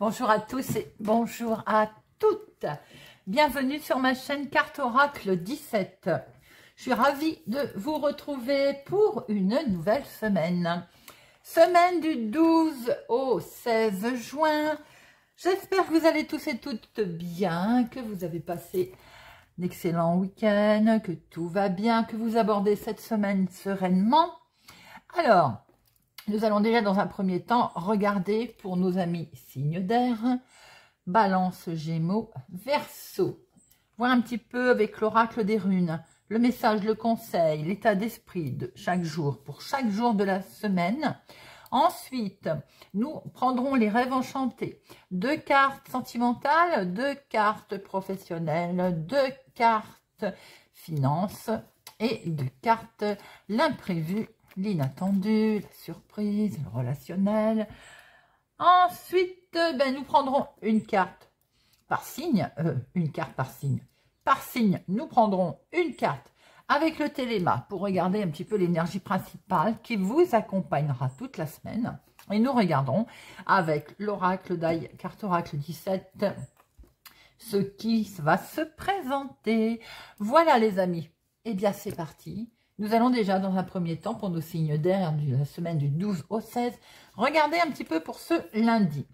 Bonjour à tous et bonjour à toutes. Bienvenue sur ma chaîne Carte Oracle 17. Je suis ravie de vous retrouver pour une nouvelle semaine. Semaine du 12 au 16 juin. J'espère que vous allez tous et toutes bien, que vous avez passé un excellent week-end, que tout va bien, que vous abordez cette semaine sereinement. Alors, nous allons déjà dans un premier temps regarder pour nos amis signes d'air, Balance, Gémeaux, Verseau. Voir un petit peu avec l'oracle des runes, le message, le conseil, l'état d'esprit de chaque jour, pour chaque jour de la semaine. Ensuite, nous prendrons les rêves enchantés. 2 cartes sentimentales, 2 cartes professionnelles, 2 cartes finances et 2 cartes l'imprévu, l'inattendu, la surprise, le relationnel. Ensuite, nous prendrons une carte par signe, Par signe, nous prendrons une carte avec le téléma pour regarder un petit peu l'énergie principale qui vous accompagnera toute la semaine. Et nous regarderons avec l'oracle d'Aïe, carte oracle 17, ce qui va se présenter. Voilà les amis, et bien c'est parti. Nous allons déjà dans un premier temps pour nos signes d'air de la semaine du 12 au 16, regarder un petit peu pour ce lundi.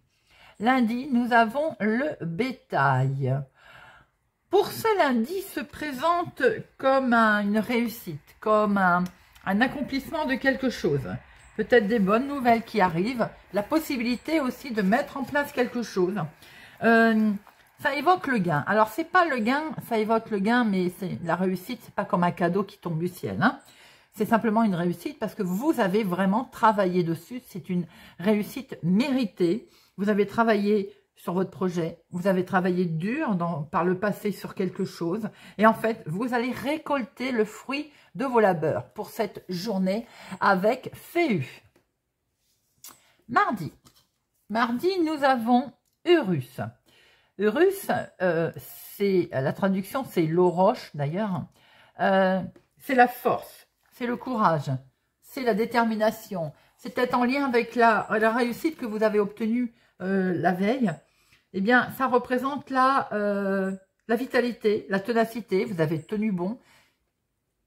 Lundi, nous avons le bétail. Pour ce lundi, se présente comme une réussite, comme un accomplissement de quelque chose. Peut-être des bonnes nouvelles qui arrivent, la possibilité aussi de mettre en place quelque chose. Ça évoque le gain. Alors, c'est pas le gain, ça évoque le gain, mais c'est la réussite, c'est pas comme un cadeau qui tombe du ciel. Hein. C'est simplement une réussite parce que vous avez vraiment travaillé dessus. C'est une réussite méritée. Vous avez travaillé sur votre projet. Vous avez travaillé dur par le passé sur quelque chose. Et en fait, vous allez récolter le fruit de vos labeurs pour cette journée avec Féu. Mardi. Mardi, nous avons Urus. Urus, c'est la traduction, c'est l'eau roche d'ailleurs. C'est la force, c'est le courage, c'est la détermination. C'est peut-être en lien avec la réussite que vous avez obtenue la veille. Eh bien, ça représente la vitalité, la ténacité. Vous avez tenu bon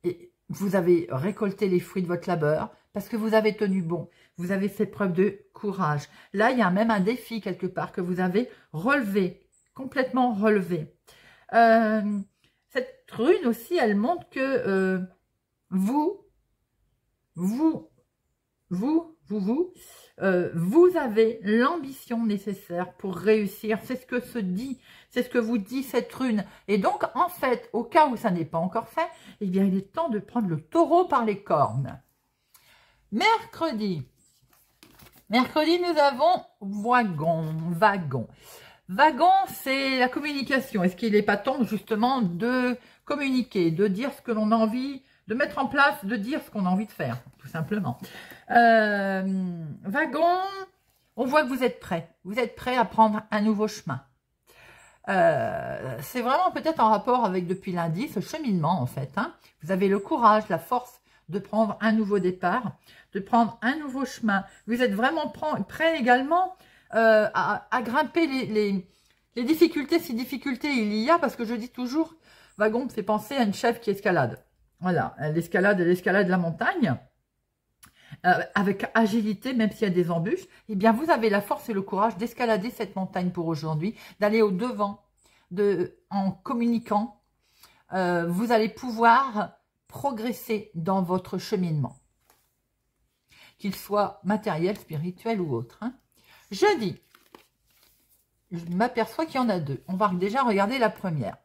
et vous avez récolté les fruits de votre labeur parce que vous avez tenu bon. Vous avez fait preuve de courage. Là, il y a même un défi quelque part que vous avez relevé. Complètement relevé. Cette rune aussi, elle montre que vous avez l'ambition nécessaire pour réussir. C'est ce que se dit, c'est ce que vous dit cette rune. Et donc, en fait, au cas où ça n'est pas encore fait, eh bien, il est temps de prendre le taureau par les cornes. Mercredi. Mercredi, nous avons Wagon. Wagon, c'est la communication. Est-ce qu'il n'est pas temps justement de communiquer, de dire ce que l'on a envie, de mettre en place, de dire ce qu'on a envie de faire, tout simplement. Wagon, on voit que vous êtes prêt. Vous êtes prêt à prendre un nouveau chemin. C'est vraiment peut-être en rapport avec depuis lundi, ce cheminement en fait. Hein. Vous avez le courage, la force de prendre un nouveau départ, de prendre un nouveau chemin. Vous êtes vraiment prêt également à grimper les difficultés, si difficultés il y a, parce que je dis toujours, Wagon me fait penser à une chèvre qui escalade. Voilà, l'escalade de la montagne, avec agilité, même s'il y a des embûches, eh bien vous avez la force et le courage d'escalader cette montagne pour aujourd'hui, d'aller au devant, en communiquant, vous allez pouvoir progresser dans votre cheminement, qu'il soit matériel, spirituel ou autre. Hein. Jeudi, je m'aperçois qu'il y en a 2. On va déjà regarder la première.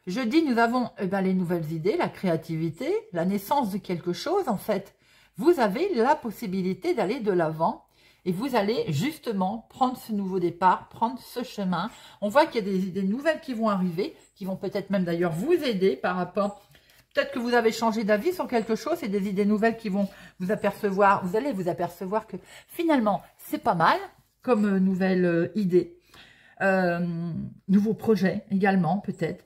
Jeudi, nous avons les nouvelles idées, la créativité, la naissance de quelque chose. En fait, vous avez la possibilité d'aller de l'avant et vous allez justement prendre ce nouveau départ, prendre ce chemin. On voit qu'il y a des idées nouvelles qui vont arriver, qui vont peut-être même d'ailleurs vous aider par rapport... Peut-être que vous avez changé d'avis sur quelque chose et des idées nouvelles qui vont vous apercevoir. Vous allez vous apercevoir que finalement, c'est pas mal comme nouvelle idée. Nouveau projet également, peut-être.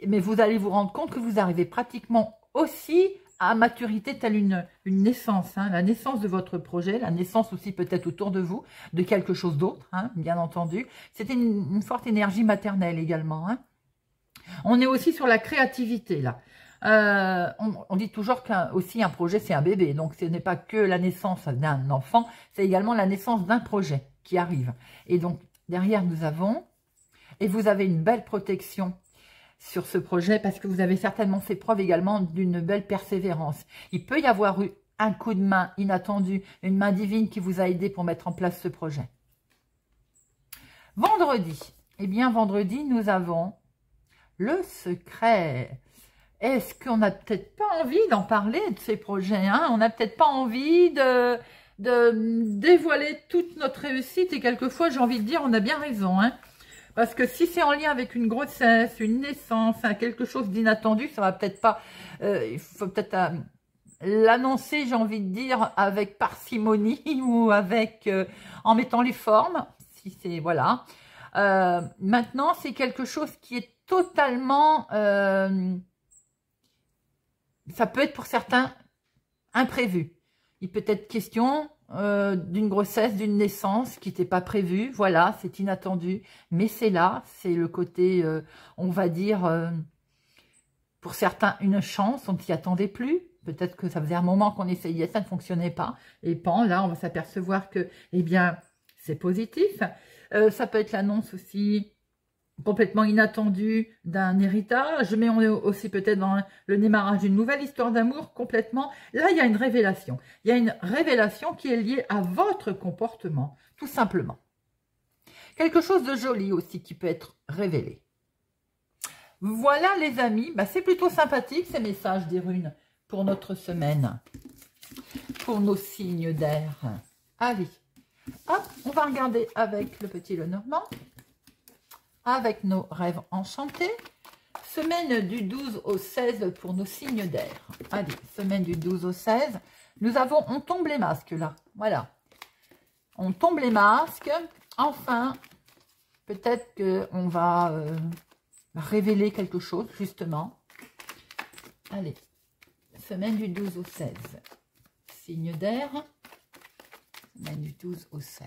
Mais vous allez vous rendre compte que vous arrivez pratiquement aussi à maturité, telle une naissance, hein, la naissance de votre projet, la naissance aussi peut-être autour de vous, de quelque chose d'autre, hein, bien entendu. C'était une forte énergie maternelle également. Hein. On est aussi sur la créativité, là. On dit toujours qu'aussi un projet, c'est un bébé. Donc, ce n'est pas que la naissance d'un enfant, c'est également la naissance d'un projet qui arrive. Et donc, derrière, nous avons, et vous avez une belle protection sur ce projet parce que vous avez certainement fait preuve également d'une belle persévérance. Il peut y avoir eu un coup de main inattendu, une main divine qui vous a aidé pour mettre en place ce projet. Vendredi, eh bien vendredi, nous avons le secret. Est-ce qu'on n'a peut-être pas envie d'en parler de ces projets, hein? On n'a peut-être pas envie de dévoiler toute notre réussite et quelquefois, j'ai envie de dire, on a bien raison, hein? Parce que si c'est en lien avec une grossesse, une naissance, hein, quelque chose d'inattendu, ça va peut-être pas... il faut peut-être l'annoncer, j'ai envie de dire, avec parcimonie ou avec en mettant les formes. Si c'est... Voilà. Maintenant, c'est quelque chose qui est totalement... ça peut être pour certains imprévu. Il peut être question... d'une grossesse, d'une naissance qui n'était pas prévue, voilà, c'est inattendu, mais c'est là, c'est le côté, on va dire, pour certains, une chance, on ne s'y attendait plus, peut-être que ça faisait un moment qu'on essayait, ça ne fonctionnait pas, et pan, là, on va s'apercevoir que, eh bien, c'est positif, ça peut être l'annonce aussi, complètement inattendu d'un héritage, mais on est aussi peut-être dans le démarrage d'une nouvelle histoire d'amour complètement. Là, il y a une révélation. Il y a une révélation qui est liée à votre comportement, tout simplement. Quelque chose de joli aussi qui peut être révélé. Voilà les amis, bah, c'est plutôt sympathique ces messages des runes pour notre semaine, pour nos signes d'air. Allez, hop, on va regarder avec le petit Lenormand. Avec nos rêves enchantés. Semaine du 12 au 16 pour nos signes d'air. Allez, semaine du 12 au 16. Nous avons, on tombe les masques là. Voilà. On tombe les masques. Enfin, peut-être qu'on va révéler quelque chose, justement. Allez, semaine du 12 au 16. Signe d'air. Semaine du 12 au 16.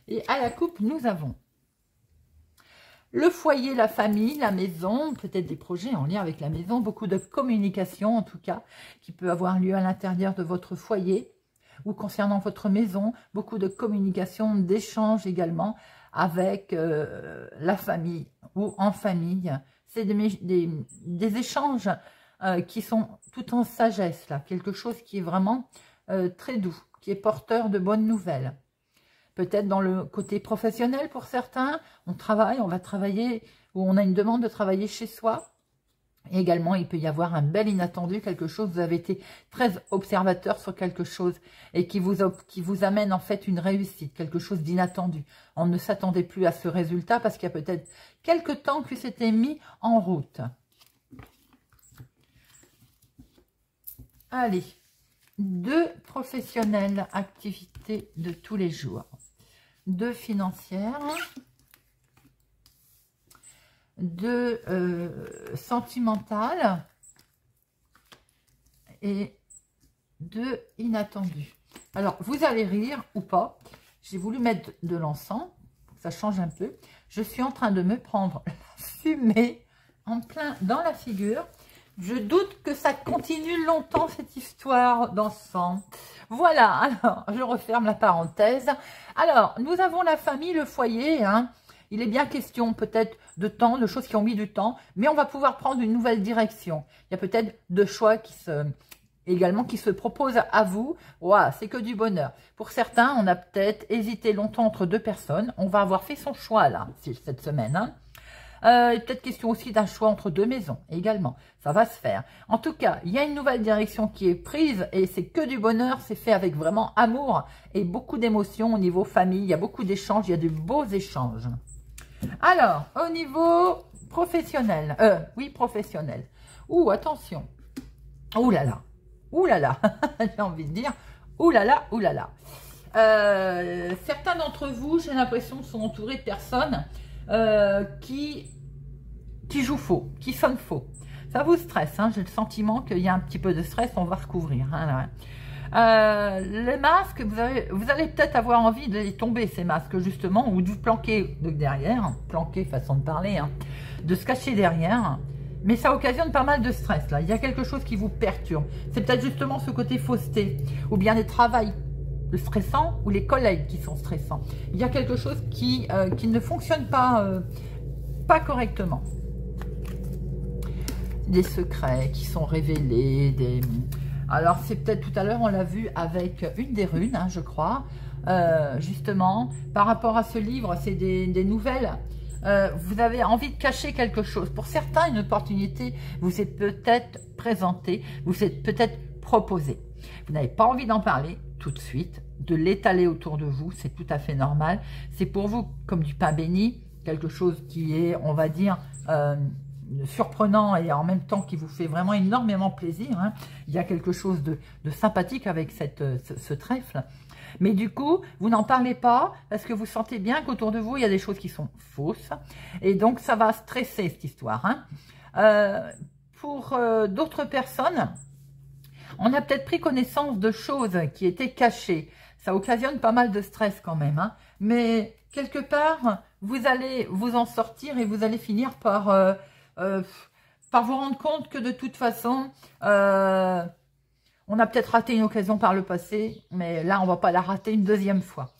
Et à la coupe, nous avons le foyer, la famille, la maison, peut-être des projets en lien avec la maison, beaucoup de communication en tout cas, qui peut avoir lieu à l'intérieur de votre foyer ou concernant votre maison, beaucoup de communication, d'échanges également avec la famille ou en famille. C'est des échanges qui sont tout en sagesse, là, quelque chose qui est vraiment très doux, qui est porteur de bonnes nouvelles. Peut-être dans le côté professionnel pour certains, on va travailler, ou on a une demande de travailler chez soi. Et également, il peut y avoir un bel inattendu, quelque chose, vous avez été très observateur sur quelque chose et qui vous amène en fait une réussite, quelque chose d'inattendu. On ne s'attendait plus à ce résultat parce qu'il y a peut-être quelque temps que c'était mis en route. Allez, 2 professionnels, activités de tous les jours. 2 financières, 2 sentimentales et 2 inattendus. Alors, vous allez rire ou pas. J'ai voulu mettre de l'encens, ça change un peu. Je suis en train de me prendre la fumée en plein dans la figure. Je doute que ça continue longtemps, cette histoire d'encens. Voilà, alors, je referme la parenthèse. Alors, nous avons la famille, le foyer. Hein. Il est bien question peut-être de temps, de choses qui ont mis du temps, mais on va pouvoir prendre une nouvelle direction. Il y a peut-être 2 choix qui se proposent à vous. Wow, c'est que du bonheur. Pour certains, on a peut-être hésité longtemps entre 2 personnes. On va avoir fait son choix là, cette semaine. Hein. Peut-être question aussi d'un choix entre 2 maisons également, ça va se faire. En tout cas, il y a une nouvelle direction qui est prise et c'est que du bonheur, c'est fait avec vraiment amour et beaucoup d'émotions au niveau famille, il y a beaucoup d'échanges, il y a de beaux échanges. Alors, au niveau professionnel, oui professionnel, attention, ouh là là, j'ai envie de dire, ouh là là. Certains d'entre vous, j'ai l'impression, sont entourés de personnes qui qui joue faux, qui sonne faux. Ça vous stresse, hein, j'ai le sentiment qu'il y a un petit peu de stress, on va recouvrir. Hein, les masques, vous allez peut-être avoir envie de les tomber, ces masques, justement, ou de vous planquer de derrière, planquer, façon de parler, hein, de se cacher derrière. Mais ça occasionne pas mal de stress, là. Il y a quelque chose qui vous perturbe. C'est peut-être justement ce côté fausseté, ou bien les travails stressants, ou les collègues qui sont stressants. Il y a quelque chose qui ne fonctionne pas correctement. Des secrets qui sont révélés, Alors, c'est peut-être tout à l'heure, on l'a vu avec une des runes, hein, je crois, justement, par rapport à ce livre, c'est des nouvelles. Vous avez envie de cacher quelque chose. Pour certains, une opportunité vous est peut-être présentée, vous êtes peut-être proposée. Vous n'avez pas envie d'en parler tout de suite, de l'étaler autour de vous, c'est tout à fait normal. C'est pour vous comme du pain béni, quelque chose qui est, on va dire, surprenant et en même temps qui vous fait vraiment énormément plaisir. Hein. Il y a quelque chose de sympathique avec ce trèfle. Mais du coup, vous n'en parlez pas parce que vous sentez bien qu'autour de vous, il y a des choses qui sont fausses. Et donc, ça va stresser cette histoire. Hein. Pour d'autres personnes, on a peut-être pris connaissance de choses qui étaient cachées. Ça occasionne pas mal de stress quand même. Hein. Mais quelque part, vous allez vous en sortir et vous allez finir par vous rendre compte que de toute façon, on a peut-être raté une occasion par le passé, mais là, on ne va pas la rater une deuxième fois.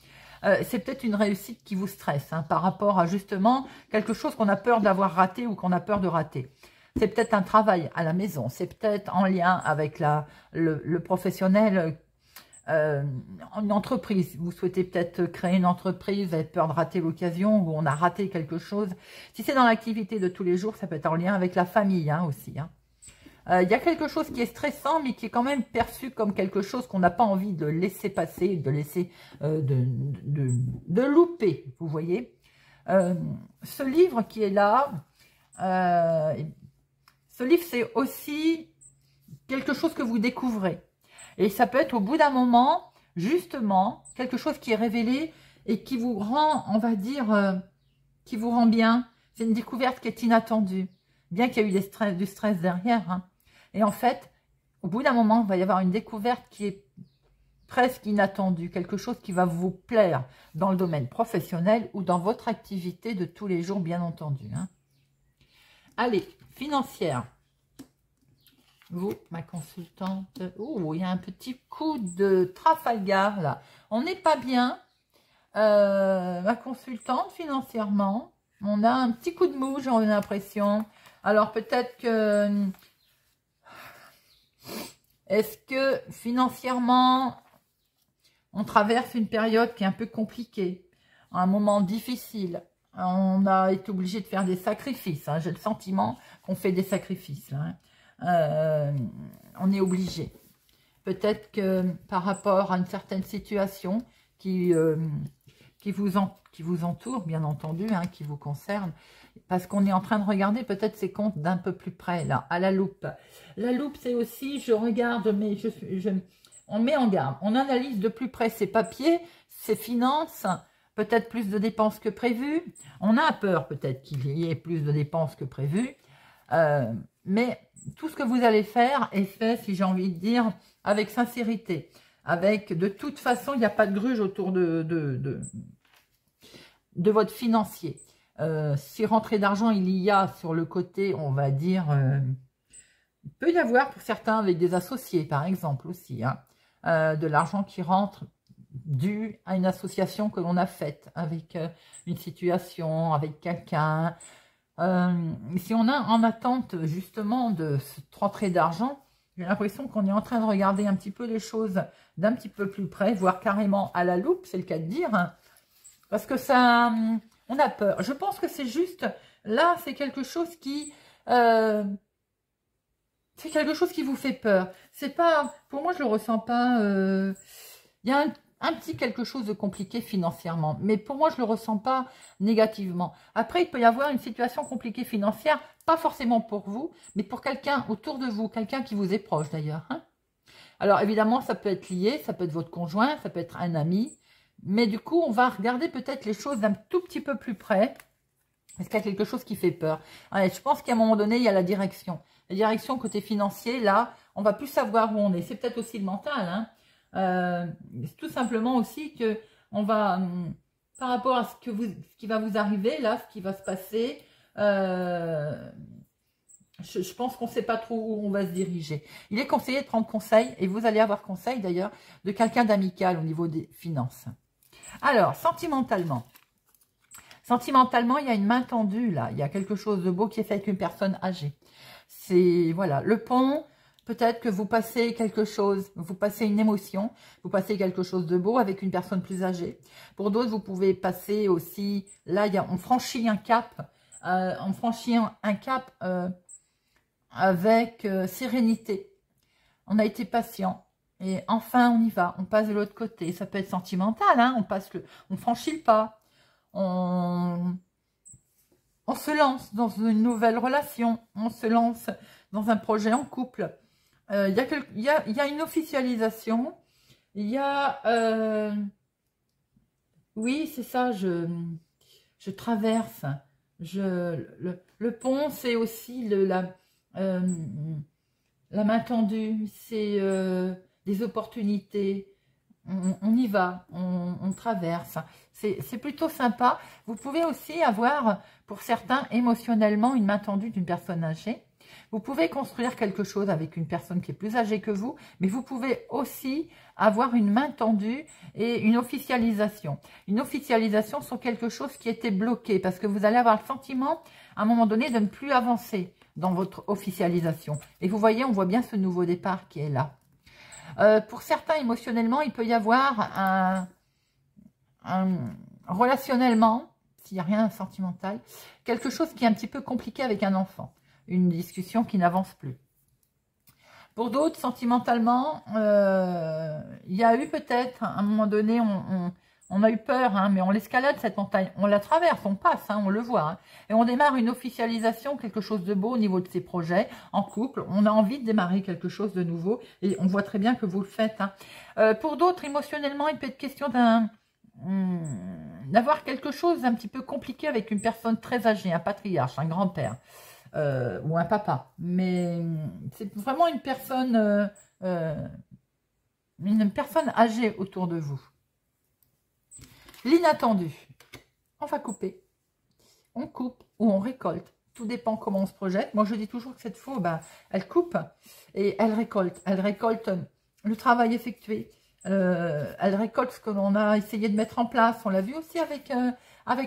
C'est peut-être une réussite qui vous stresse, hein, par rapport à justement quelque chose qu'on a peur d'avoir raté ou qu'on a peur de rater. C'est peut-être un travail à la maison, c'est peut-être en lien avec le professionnel, une entreprise. Vous souhaitez peut-être créer une entreprise, vous avez peur de rater l'occasion ou on a raté quelque chose. Si c'est dans l'activité de tous les jours, ça peut être en lien avec la famille, hein, aussi. Hein. Il y a quelque chose qui est stressant, mais qui est quand même perçu comme quelque chose qu'on n'a pas envie de laisser passer, de laisser, de louper, vous voyez. Ce livre qui est là, ce livre, c'est aussi quelque chose que vous découvrez. Et ça peut être au bout d'un moment, justement, quelque chose qui est révélé et qui vous rend, on va dire, qui vous rend bien. C'est une découverte qui est inattendue, bien qu'il y ait eu du stress derrière. Hein. Et en fait, au bout d'un moment, il va y avoir une découverte qui est presque inattendue, quelque chose qui va vous plaire dans le domaine professionnel ou dans votre activité de tous les jours, bien entendu. Hein. Allez, financière. Vous, ma consultante. Oh, il y a un petit coup de Trafalgar, là. On n'est pas bien. Ma consultante, financièrement, on a un petit coup de mou, j'ai l'impression. Alors, peut-être que... Est-ce que, financièrement, on traverse une période qui est un peu compliquée, un moment difficile. On a été obligé de faire des sacrifices. Hein. J'ai le sentiment qu'on fait des sacrifices, là, hein. On est obligé. Peut-être que par rapport à une certaine situation qui vous entoure, bien entendu, hein, qui vous concerne, parce qu'on est en train de regarder peut-être ces comptes d'un peu plus près, là, à la loupe. La loupe, c'est aussi, je regarde, mais on met en garde. On analyse de plus près ses papiers, ses finances, peut-être plus de dépenses que prévu. On a peur peut-être qu'il y ait plus de dépenses que prévu. Mais tout ce que vous allez faire est fait, si j'ai envie de dire, avec sincérité. Avec, de toute façon, il n'y a pas de gruge autour de votre financier. Si rentrée d'argent il y a sur le côté, on va dire, il peut y avoir pour certains avec des associés, par exemple, aussi, hein, de l'argent qui rentre dû à une association que l'on a faite avec une situation, avec quelqu'un. Si on a en attente justement de cette rentrée d'argent, j'ai l'impression qu'on est en train de regarder un petit peu les choses d'un petit peu plus près, voire carrément à la loupe, c'est le cas de dire, hein, parce que ça, on a peur. Je pense que c'est juste, là, c'est quelque chose qui, vous fait peur. C'est pas, pour moi, je le ressens pas. Il y a un petit quelque chose de compliqué financièrement, mais pour moi, je le ressens pas négativement. Après, il peut y avoir une situation compliquée financière, pas forcément pour vous, mais pour quelqu'un autour de vous, quelqu'un qui vous est proche d'ailleurs. Hein. Alors, évidemment, ça peut être lié, ça peut être votre conjoint, ça peut être un ami, mais du coup, on va regarder peut-être les choses d'un tout petit peu plus près. Est-ce qu'il y a quelque chose qui fait peur? Ouais, je pense qu'à un moment donné, il y a la direction. La direction côté financier, là, on va plus savoir où on est. C'est peut-être aussi le mental. Hein. C'est tout simplement aussi que on va, par rapport à ce qui va vous arriver, là, ce qui va se passer, je pense qu'on ne sait pas trop où on va se diriger. Il est conseillé de prendre conseil, et vous allez avoir conseil d'ailleurs, de quelqu'un d'amical au niveau des finances. Alors, sentimentalement. Sentimentalement, il y a une main tendue là. Il y a quelque chose de beau qui est fait avec une personne âgée. C'est, voilà, le pont, peut-être que vous passez quelque chose, vous passez une émotion, vous passez quelque chose de beau avec une personne plus âgée. Pour d'autres, vous pouvez passer aussi, là, on franchit un cap, avec sérénité. On a été patient. Et enfin, on y va. On passe de l'autre côté. Ça peut être sentimental, hein. On franchit le pas. On se lance dans une nouvelle relation, on se lance dans un projet en couple. Il y a une officialisation, il y a... oui, c'est ça, je traverse. Le pont, c'est aussi la main tendue, c'est des opportunités. On y va, on traverse. C'est plutôt sympa. Vous pouvez aussi avoir, pour certains, émotionnellement, une main tendue d'une personne âgée. Vous pouvez construire quelque chose avec une personne qui est plus âgée que vous, mais vous pouvez aussi avoir une main tendue et une officialisation. Une officialisation sur quelque chose qui était bloqué, parce que vous allez avoir le sentiment, à un moment donné, de ne plus avancer dans votre officialisation. Et vous voyez, on voit bien ce nouveau départ qui est là. Pour certains, émotionnellement, il peut y avoir relationnellement, s'il n'y a rien de sentimental, quelque chose qui est un petit peu compliqué avec un enfant. Une discussion qui n'avance plus. Pour d'autres, sentimentalement, il y a eu peut-être, à un moment donné, on a eu peur, hein, mais on l'escalade cette montagne, on la traverse, on passe, hein, on le voit. Hein, et on démarre une officialisation, quelque chose de beau au niveau de ses projets, en couple. On a envie de démarrer quelque chose de nouveau et on voit très bien que vous le faites. Hein. Pour d'autres, émotionnellement, il peut être question d'avoir quelque chose d'un petit peu compliqué avec une personne très âgée, un patriarche, un grand-père ou un papa. Mais c'est vraiment une personne âgée autour de vous. L'inattendu, on va couper, on coupe ou on récolte, tout dépend comment on se projette. Moi je dis toujours que cette faux, elle coupe et elle récolte le travail effectué, elle récolte ce que l'on a essayé de mettre en place, on l'a vu aussi avec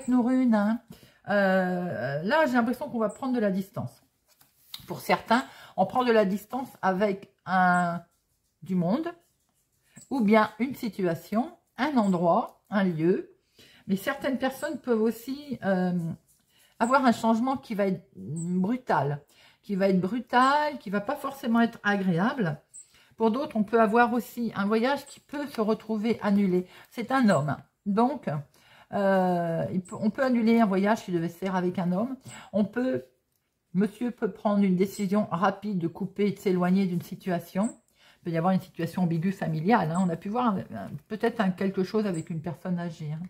nos runes. Hein. Là j'ai l'impression qu'on va prendre de la distance. Pour certains, on prend de la distance avec du monde ou bien une situation, un endroit, un lieu, mais certaines personnes peuvent aussi avoir un changement qui va être brutal, qui va pas forcément être agréable. Pour d'autres, on peut avoir aussi un voyage qui peut se retrouver annulé. C'est un homme, donc on peut annuler un voyage qui devait se faire avec un homme. Monsieur peut prendre une décision rapide de couper et de s'éloigner d'une situation. Il peut y avoir une situation ambiguë familiale. Hein. On a pu voir peut-être quelque chose avec une personne âgée. Hein.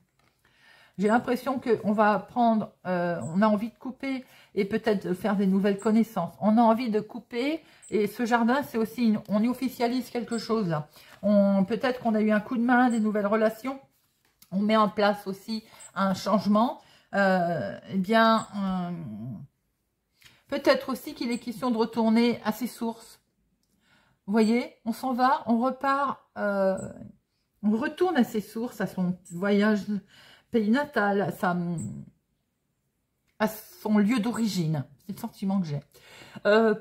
J'ai l'impression qu'on va prendre, on a envie de couper et peut-être de faire des nouvelles connaissances. On a envie de couper et ce jardin, c'est aussi, on y officialise quelque chose. Peut-être qu'on a eu un coup de main, des nouvelles relations. On met en place aussi un changement. Peut-être aussi qu'il est question de retourner à ses sources. Vous voyez, on s'en va, on repart, on retourne à ses sources, à son voyage pays natal, à son lieu d'origine. C'est le sentiment que j'ai.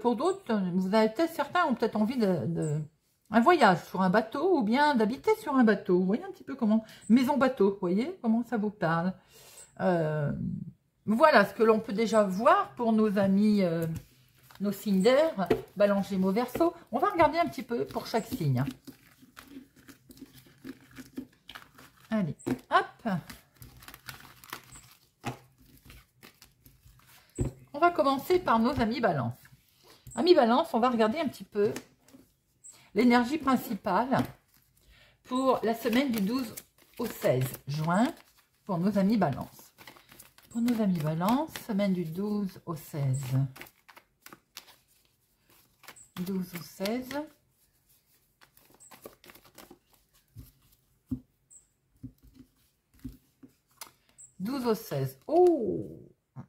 Pour d'autres, vous avez peut-être, certains ont peut-être envie un voyage sur un bateau ou bien d'habiter sur un bateau. Vous voyez un petit peu comment, maison-bateau, vous voyez comment ça vous parle. Voilà ce que l'on peut déjà voir pour nos amis... nos signes d'air, Balance, Gémeaux, Verseau. On va regarder un petit peu pour chaque signe. Allez, hop. On va commencer par nos amis Balance. Amis Balance, on va regarder un petit peu l'énergie principale pour la semaine du 12 au 16 juin pour nos amis Balance. Pour nos amis Balance, semaine du 12 au 16. 12 au 16. « 12 au 16. Oh,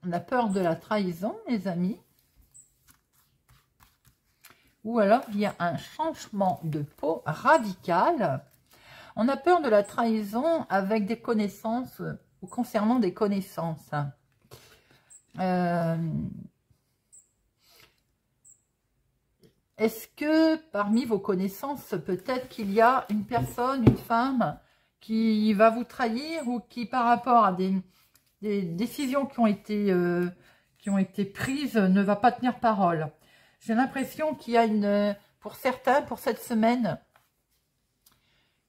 on a peur de la trahison, les amis. Ou alors, il y a un changement de peau radical. On a peur de la trahison avec des connaissances ou concernant des connaissances. Est-ce que parmi vos connaissances, peut-être qu'il y a une personne, une femme qui va vous trahir ou qui, par rapport à des décisions qui ont été prises, ne va pas tenir parole? J'ai l'impression qu'il y a pour certains, pour cette semaine,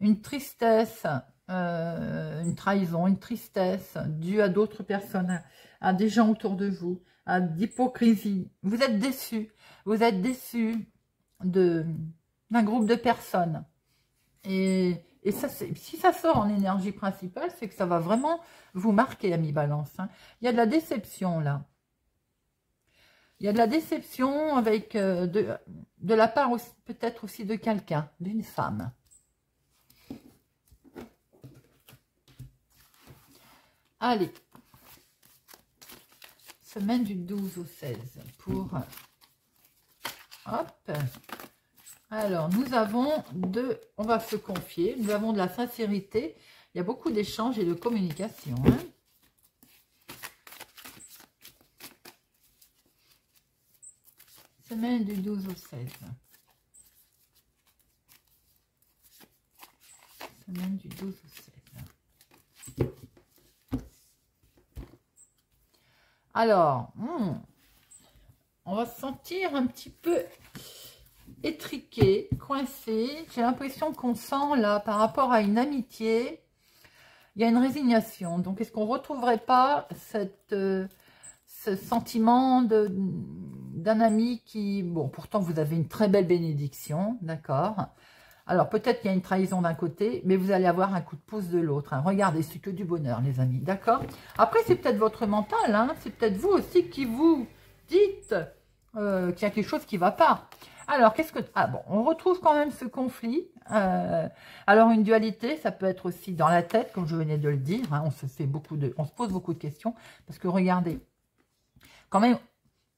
une tristesse, une trahison, une tristesse due à d'autres personnes, à des gens autour de vous, à d'hypocrisie. Vous êtes déçus d'un groupe de personnes. Et ça, si ça sort en énergie principale, c'est que ça va vraiment vous marquer, amis Balance. Hein. Il y a de la déception là. Il y a de la déception avec de la part peut-être aussi de quelqu'un, d'une femme. Allez, semaine du 12 au 16 pour... Hop. Alors, nous avons on va se confier, nous avons de la sincérité, il y a beaucoup d'échanges et de communication. Hein. Semaine du 12 au 16. Semaine du 12 au 16. Alors, on va se sentir un petit peu étriqué, coincé. J'ai l'impression qu'on sent là, par rapport à une amitié, il y a une résignation. Donc, est-ce qu'on ne retrouverait pas ce sentiment d'un ami qui... Bon, pourtant, vous avez une très belle bénédiction, d'accord? Alors, peut-être qu'il y a une trahison d'un côté, mais vous allez avoir un coup de pouce de l'autre. Hein. Regardez, c'est que du bonheur, les amis, d'accord? Après, c'est peut-être votre mental, hein, c'est peut-être vous aussi qui vous dites qu'il y a quelque chose qui ne va pas. Alors, qu'est-ce que... Ah bon, on retrouve quand même ce conflit. Alors, une dualité, ça peut être aussi dans la tête, comme je venais de le dire. Hein, on se pose beaucoup de questions, parce que regardez, quand même...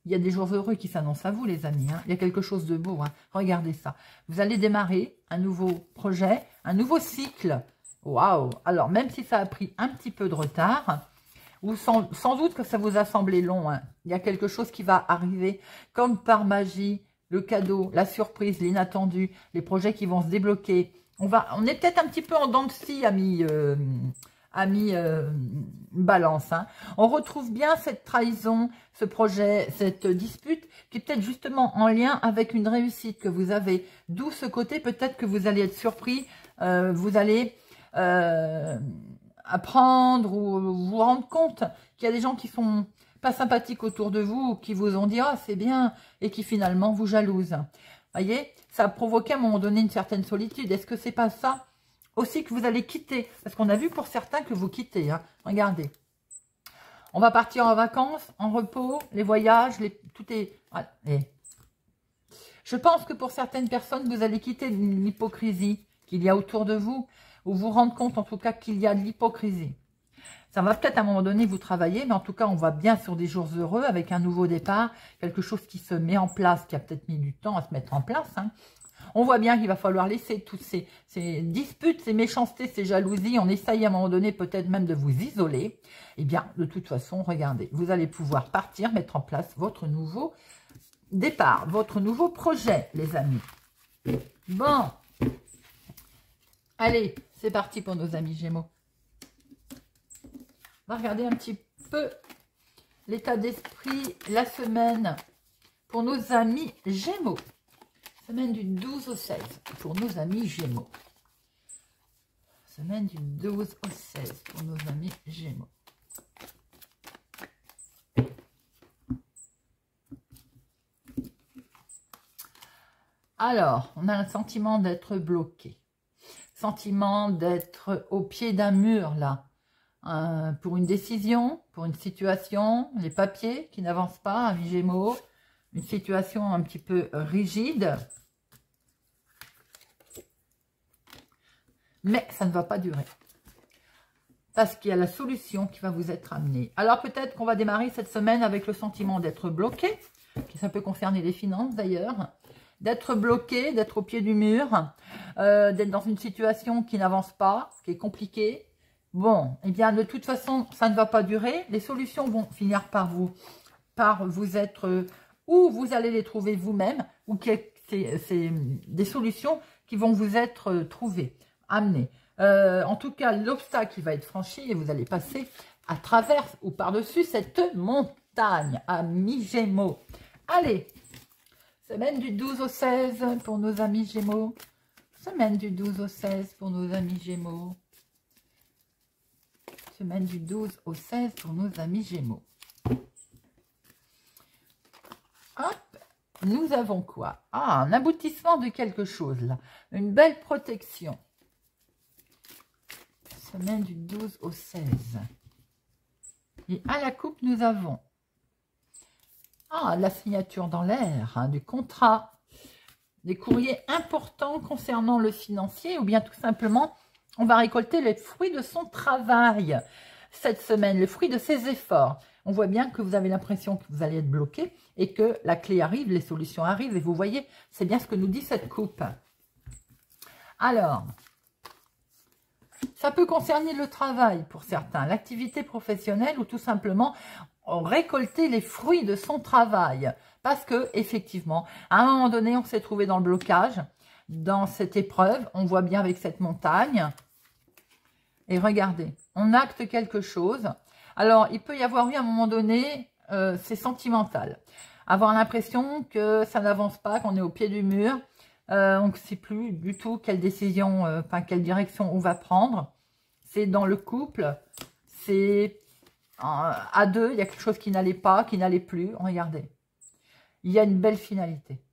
Il y a des jours heureux qui s'annoncent à vous, les amis. Hein. Il y a quelque chose de beau. Hein. Regardez ça. Vous allez démarrer un nouveau projet, un nouveau cycle. Waouh! Alors, même si ça a pris un petit peu de retard, ou sans doute que ça vous a semblé long, hein, il y a quelque chose qui va arriver comme par magie. Le cadeau, la surprise, l'inattendu, les projets qui vont se débloquer. On est peut-être un petit peu en dents de scie, amis Balance. Hein. On retrouve bien cette trahison, ce projet, cette dispute qui est peut-être justement en lien avec une réussite que vous avez. D'où ce côté peut-être que vous allez être surpris, vous allez apprendre ou vous rendre compte qu'il y a des gens qui sont pas sympathiques autour de vous, qui vous ont dit « Ah, c'est bien » et qui finalement vous jalousent. Voyez, ça a provoqué à un moment donné une certaine solitude. Est-ce que c'est pas ça aussi que vous allez quitter? Parce qu'on a vu pour certains que vous quittez. Hein. Regardez. On va partir en vacances, en repos, les voyages, tout est... Voilà. Et je pense que pour certaines personnes, vous allez quitter l'hypocrisie qu'il y a autour de vous, ou vous rendre compte en tout cas qu'il y a de l'hypocrisie. Ça va peut-être à un moment donné vous travailler, mais en tout cas, on va bien sur des jours heureux avec un nouveau départ, quelque chose qui se met en place, qui a peut-être mis du temps à se mettre en place. Hein. On voit bien qu'il va falloir laisser toutes ces disputes, ces méchancetés, ces jalousies. On essaye à un moment donné peut-être même de vous isoler. Eh bien, de toute façon, regardez, vous allez pouvoir partir, mettre en place votre nouveau départ, votre nouveau projet, les amis. Bon, allez, c'est parti pour nos amis Gémeaux. On va regarder un petit peu l'état d'esprit, la semaine pour nos amis Gémeaux. Semaine du 12 au 16 pour nos amis Gémeaux. Semaine du 12 au 16 pour nos amis Gémeaux. Alors, on a un sentiment d'être bloqué. Sentiment d'être au pied d'un mur, là. pour une décision, pour une situation, les papiers qui n'avancent pas, amis Gémeaux, une situation un petit peu rigide. Mais ça ne va pas durer. Parce qu'il y a la solution qui va vous être amenée. Alors peut-être qu'on va démarrer cette semaine avec le sentiment d'être bloqué, ça peut concerner les finances d'ailleurs, d'être bloqué, d'être au pied du mur, d'être dans une situation qui n'avance pas, qui est compliquée. Bon, eh bien de toute façon, ça ne va pas durer. Les solutions vont finir par vous être, ou vous allez les trouver vous-même, ou c'est des solutions qui vont vous être trouvées, amenées. En tout cas, l'obstacle va être franchi et vous allez passer à travers ou par-dessus cette montagne, amis Gémeaux. Allez, semaine du 12 au 16 pour nos amis Gémeaux. Semaine du 12 au 16 pour nos amis Gémeaux. Semaine du 12 au 16 pour nos amis Gémeaux. Hop, nous avons quoi? Ah, un aboutissement de quelque chose là. Une belle protection. Semaine du 12 au 16. Et à la coupe, nous avons la signature dans l'air, du contrat, des courriers importants concernant le financier, ou bien tout simplement, on va récolter les fruits de son travail cette semaine, les fruits de ses efforts. On voit bien que vous avez l'impression que vous allez être bloqué et que la clé arrive, les solutions arrivent, et vous voyez, c'est bien ce que nous dit cette coupe. Alors, ça peut concerner le travail pour certains, l'activité professionnelle ou tout simplement récolter les fruits de son travail. Parce que effectivement, à un moment donné, on s'est trouvé dans le blocage, dans cette épreuve. On voit bien avec cette montagne. Et regardez, on acte quelque chose. Alors, il peut y avoir eu à un moment donné, c'est sentimental. Avoir l'impression que ça n'avance pas, qu'on est au pied du mur. On ne sait plus du tout quelle décision, quelle direction on va prendre. C'est dans le couple, c'est à deux, il y a quelque chose qui n'allait pas, qui n'allait plus. Regardez, il y a une belle finalité.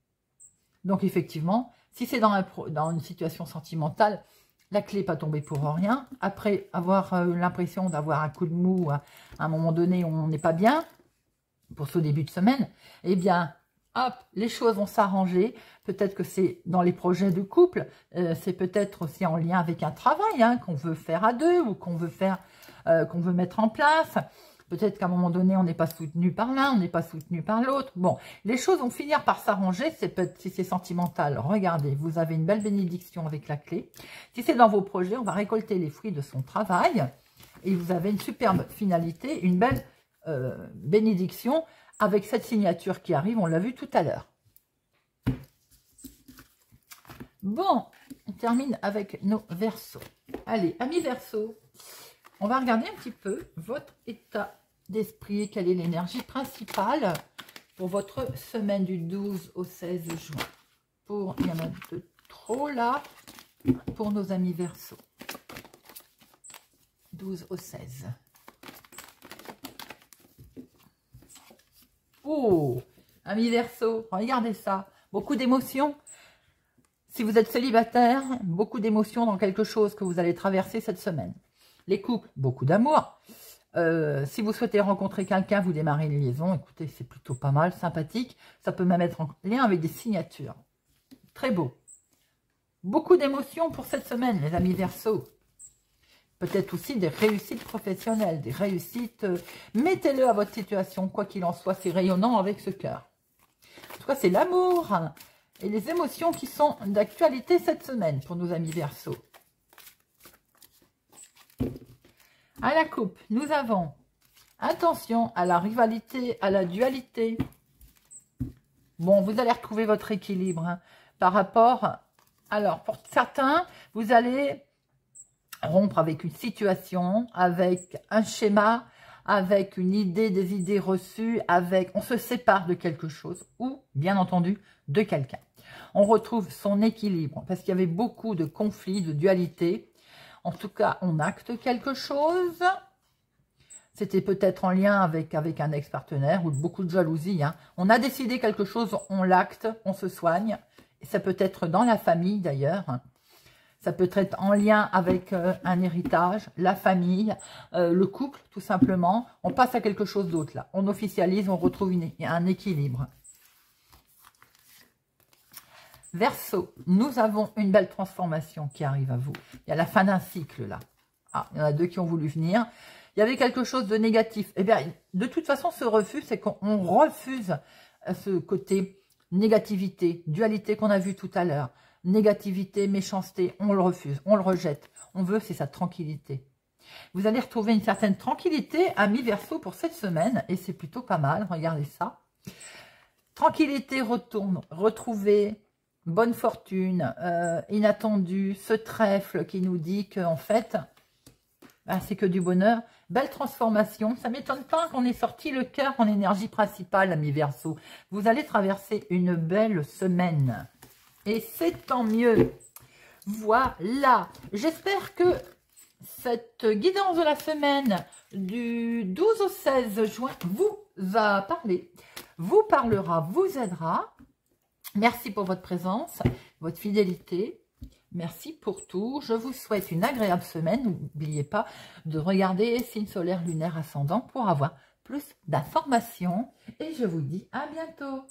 Donc effectivement, si c'est dans une situation sentimentale, la clé n'est pas tombée pour rien. Après avoir l'impression d'avoir un coup de mou à un moment donné où on n'est pas bien, pour ce début de semaine, eh bien, hop, les choses vont s'arranger. Peut-être que c'est dans les projets de couple, c'est peut-être aussi en lien avec un travail qu'on veut faire à deux ou qu'on veut mettre en place. Peut-être qu'à un moment donné, on n'est pas soutenu par l'un, on n'est pas soutenu par l'autre. Bon, les choses vont finir par s'arranger. Si c'est sentimental, regardez, vous avez une belle bénédiction avec la clé. Si c'est dans vos projets, on va récolter les fruits de son travail. Et vous avez une superbe finalité, une belle bénédiction avec cette signature qui arrive, on l'a vu tout à l'heure. Bon, on termine avec nos Verseaux. Allez, amis Verseaux, on va regarder un petit peu votre état d'esprit, quelle est l'énergie principale pour votre semaine du 12 au 16 juin. Il y en a de trop là, pour nos amis Verseaux. 12 au 16. Oh, amis Verseaux, regardez ça. Beaucoup d'émotions. Si vous êtes célibataire, beaucoup d'émotions dans quelque chose que vous allez traverser cette semaine. Les couples, beaucoup d'amour. Si vous souhaitez rencontrer quelqu'un, vous démarrez une liaison. Écoutez, c'est plutôt pas mal, sympathique. Ça peut même être en lien avec des signatures. Très beau. Beaucoup d'émotions pour cette semaine, les amis Verseaux. Peut-être aussi des réussites professionnelles, des réussites. Mettez-le à votre situation, quoi qu'il en soit, c'est rayonnant avec ce cœur. En tout cas, c'est l'amour et les émotions qui sont d'actualité cette semaine pour nos amis Verseaux. À la coupe, nous avons attention à la rivalité, à la dualité. Bon, vous allez retrouver votre équilibre par rapport. Alors, pour certains, vous allez rompre avec une situation, avec un schéma, avec une idée, des idées reçues, on se sépare de quelque chose ou, bien entendu, de quelqu'un. On retrouve son équilibre parce qu'il y avait beaucoup de conflits, de dualité. En tout cas, on acte quelque chose. C'était peut-être en lien avec un ex-partenaire ou beaucoup de jalousie. On a décidé quelque chose, on l'acte, on se soigne. Et ça peut être dans la famille d'ailleurs. Ça peut être en lien avec un héritage, la famille, le couple, tout simplement. On passe à quelque chose d'autre, là. On officialise, on retrouve un équilibre. Verseau, nous avons une belle transformation qui arrive à vous. Il y a la fin d'un cycle, là. Ah, il y en a deux qui ont voulu venir. Il y avait quelque chose de négatif. Eh bien, de toute façon, ce refus, c'est qu'on refuse ce côté négativité, dualité qu'on a vu tout à l'heure. Négativité, méchanceté, on le refuse, on le rejette. On veut, c'est sa tranquillité. Vous allez retrouver une certaine tranquillité, amis Verseau, pour cette semaine. Et c'est plutôt pas mal, regardez ça. Tranquillité retourne, retrouver, bonne fortune, inattendue, ce trèfle qui nous dit qu'en fait, ben, c'est que du bonheur. Belle transformation. Ça ne m'étonne pas qu'on ait sorti le cœur en énergie principale, amis Verseau. Vous allez traverser une belle semaine. Et c'est tant mieux. Voilà. J'espère que cette guidance de la semaine du 12 au 16 juin vous a parlé, vous parlera, vous aidera. Merci pour votre présence, votre fidélité. Merci pour tout. Je vous souhaite une agréable semaine. N'oubliez pas de regarder signe solaire, lunaire, ascendant pour avoir plus d'informations. Et je vous dis à bientôt.